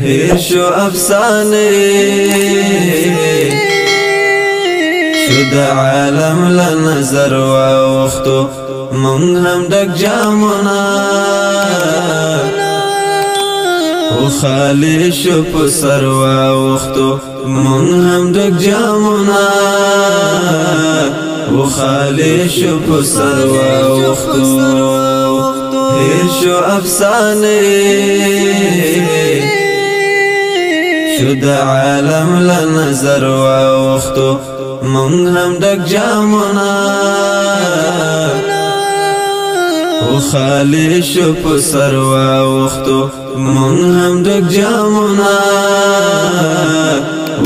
هیر شو افسانه شد عالم لنظر واوختو من هم دک جامونا و خالی شو پسر واوختو من هم دک جامونا و خالی شو پسر واوختو هیر شو افسانه شد عالم لنظر واوختو من هم دک جامونا و خالی شو پسر واوختو من هم دک جامونا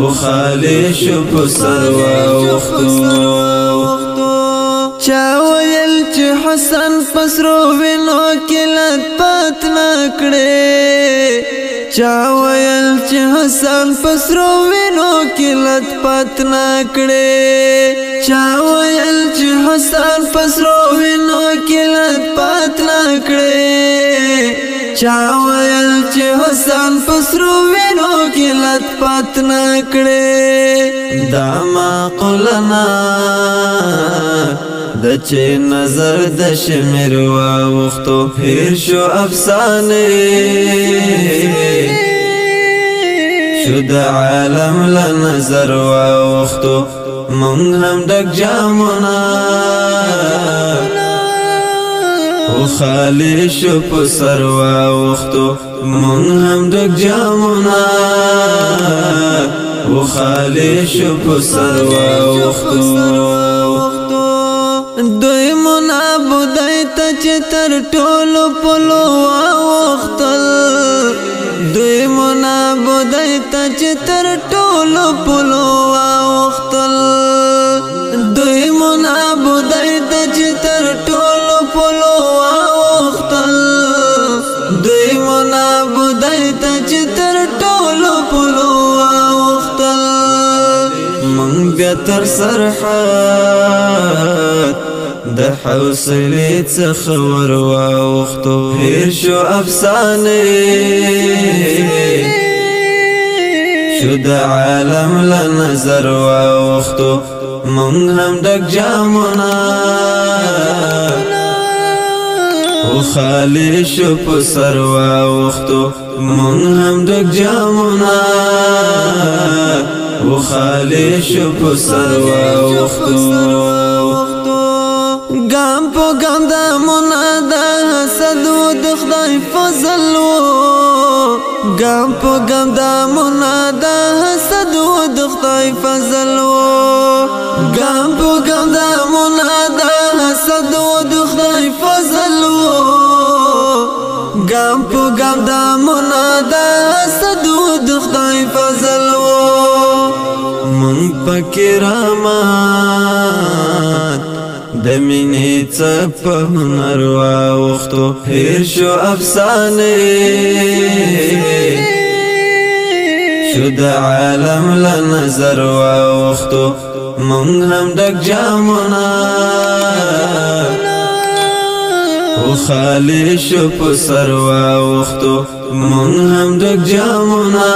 و خالی شو پسر واوختو چا ویل چې حسن پسرو وینو کې لت پات نکړې چا ویل چې حسن پسرو وینو کې لت پات نکړې چا ویل چې حسن پسرو وینو کې لت پات نکړې چا ویل چې حسن پسرو وینو کې لت پات نکړې دا معقولنا د چه نظر د شمیر واوختو هیر شو افسانه شد عالم لنظر واوختو من هم دک جامونا و خالی شو پسر واوختو من هم دک جامونا و خالی شو پسر واوختو دوی منابودای تا چه تر ټولو پلو واوختل دوی منابودای تا چه تر ټولو پلو واوختل دوی منابودای تا چه تر ټولو پلو واوختل دوی منابودای تا چه تر ټولو پلو واوختل من بیا تر سرحد د حوصلې څخه ور واوختو هیر شو افسانه شد عالم لنظر واوختو من هم دک جامونا و خالی شو پسر واوختو من هم دک جامونا و خالی شو پسر واوختو گام پو گام دا منادا حسد و د خدای فضل و گام پو گام دا منادا حسد و د خدای فضل و گام پو گام دا منادا حسد و د خدای فضل و گام پو گام دا منادا حسد و د خدای فضل و من پکې رحمت د مینې څه په هنر واوختو هیر شو افسانه شد عالم لنظر واوختو من هم دک جامونا و خالی شو پسر واوختو من هم دک جامونا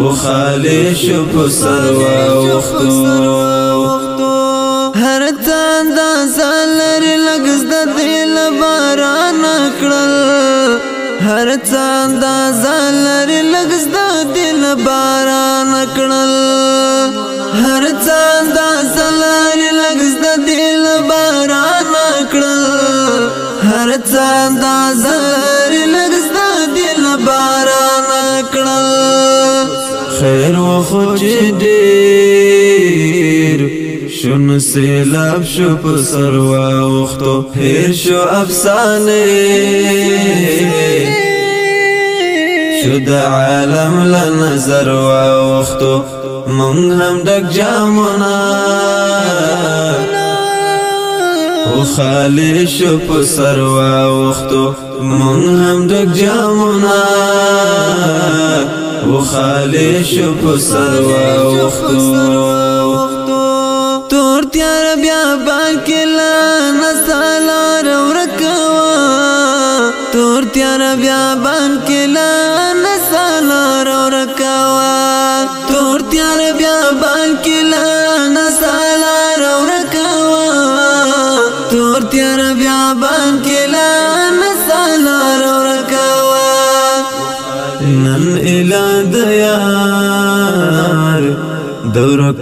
و خالی شو پسر واوختو هر تاندا سالر لګز د دل باران کړل هر تاندا سالر لګز د دل باران کړل هر تاندا سالر لګز د دل باران کړل هر تاندا سالر لګز د دل باران کړل خیر و خوش دیر شون سیلاب شو پسر واوختو هیر شو افسانه شد عالم لنظر واوختو من هم دک جامونا و خالی شو پسر واوختو من هم دک جامونا و خالی شو پسر واوختو تور تیار بیا باکلا نسالار ورکوا تور تیار بیابان کې لا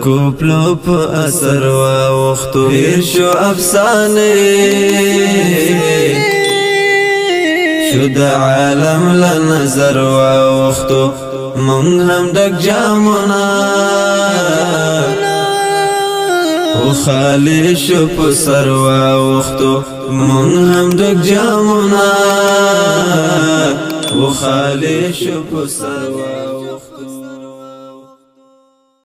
کوپلو په اثر واوختو هیر شو افسانه شو د عالم له نظر واوختو مونږ هم ډک جامونه و خالی شو په سر واوختو مونږ هم ډک جامونه و خالی شو په سر